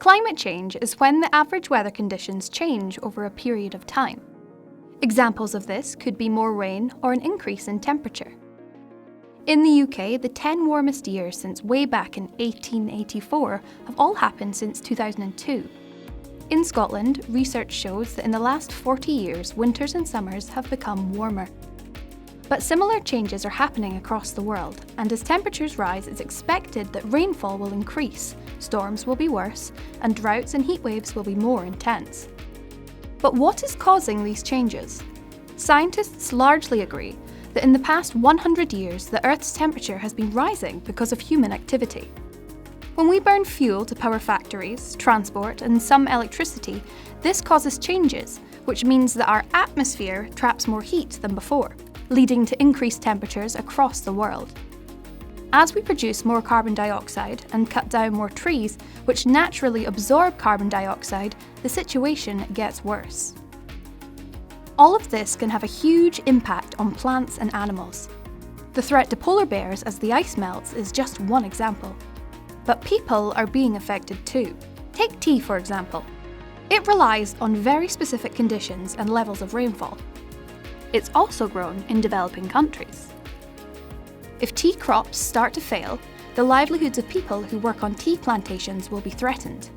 Climate change is when the average weather conditions change over a period of time. Examples of this could be more rain or an increase in temperature. In the UK, the 10 warmest years since way back in 1884 have all happened since 2002. In Scotland, research shows that in the last 40 years, winters and summers have become warmer. But similar changes are happening across the world, and as temperatures rise, it's expected that rainfall will increase, storms will be worse, and droughts and heatwaves will be more intense. But what is causing these changes? Scientists largely agree that in the past 100 years, the Earth's temperature has been rising because of human activity. When we burn fuel to power factories, transport, and some electricity, this causes changes, which means that our atmosphere traps more heat than before, leading to increased temperatures across the world. As we produce more carbon dioxide and cut down more trees, which naturally absorb carbon dioxide, the situation gets worse. All of this can have a huge impact on plants and animals. The threat to polar bears as the ice melts is just one example. But people are being affected too. Take tea, for example. It relies on very specific conditions and levels of rainfall. It's also grown in developing countries. If tea crops start to fail, the livelihoods of people who work on tea plantations will be threatened.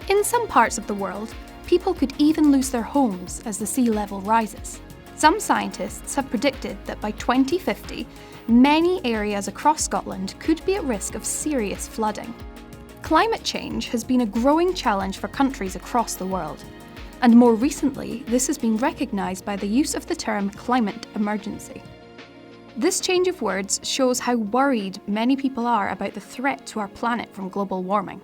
In some parts of the world, people could even lose their homes as the sea level rises. Some scientists have predicted that by 2050, many areas across Scotland could be at risk of serious flooding. Climate change has been a growing challenge for countries across the world. And more recently, this has been recognised by the use of the term climate emergency. This change of words shows how worried many people are about the threat to our planet from global warming.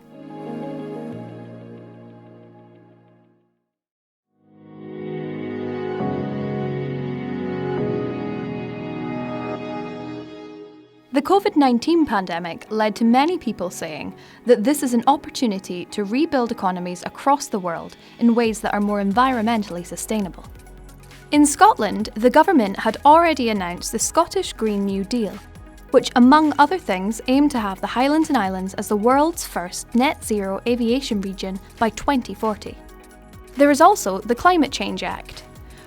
The COVID-19 pandemic led to many people saying that this is an opportunity to rebuild economies across the world in ways that are more environmentally sustainable. In Scotland, the government had already announced the Scottish Green New Deal, which among other things aimed to have the Highlands and Islands as the world's first net zero aviation region by 2040. There is also the Climate Change Act,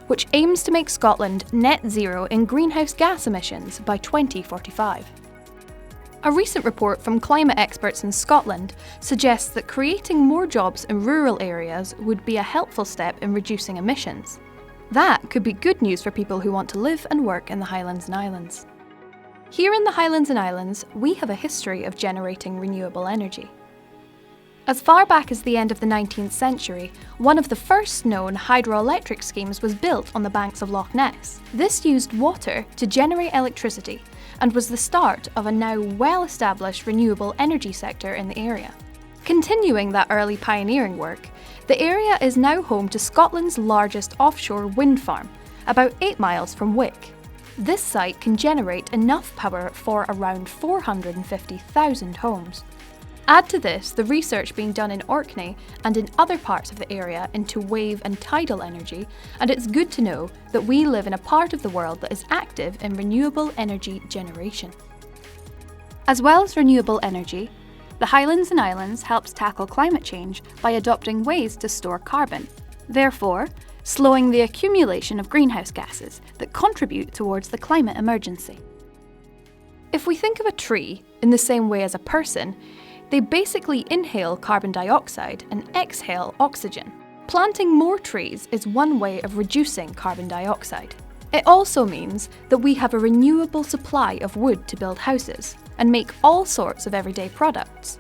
which aims to make Scotland net zero in greenhouse gas emissions by 2045. A recent report from climate experts in Scotland suggests that creating more jobs in rural areas would be a helpful step in reducing emissions. That could be good news for people who want to live and work in the Highlands and Islands. Here in the Highlands and Islands, we have a history of generating renewable energy. As far back as the end of the 19th century, one of the first known hydroelectric schemes was built on the banks of Loch Ness. This used water to generate electricity and was the start of a now well-established renewable energy sector in the area. Continuing that early pioneering work, the area is now home to Scotland's largest offshore wind farm, about 8 miles from Wick. This site can generate enough power for around 450,000 homes. Add to this the research being done in Orkney and in other parts of the area into wave and tidal energy, and it's good to know that we live in a part of the world that is active in renewable energy generation. As well as renewable energy, the Highlands and Islands helps tackle climate change by adopting ways to store carbon, therefore slowing the accumulation of greenhouse gases that contribute towards the climate emergency. If we think of a tree in the same way as a person, they basically inhale carbon dioxide and exhale oxygen. Planting more trees is one way of reducing carbon dioxide. It also means that we have a renewable supply of wood to build houses and make all sorts of everyday products.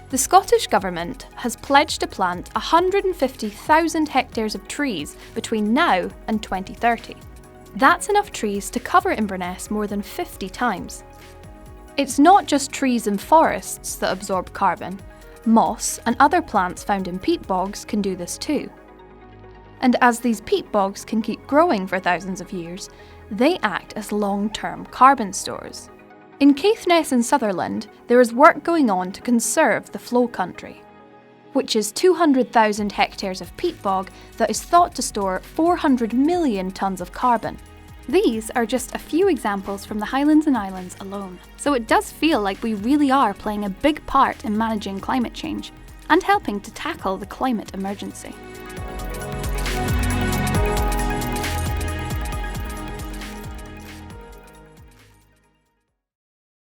The Scottish Government has pledged to plant 150,000 hectares of trees between now and 2030. That's enough trees to cover Inverness more than 50 times. It's not just trees and forests that absorb carbon. Moss and other plants found in peat bogs can do this too. And as these peat bogs can keep growing for thousands of years, they act as long-term carbon stores. In Caithness in Sutherland, there is work going on to conserve the flow country, which is 200,000 hectares of peat bog that is thought to store 400 million tonnes of carbon. These are just a few examples from the Highlands and Islands alone, so it does feel like we really are playing a big part in managing climate change and helping to tackle the climate emergency.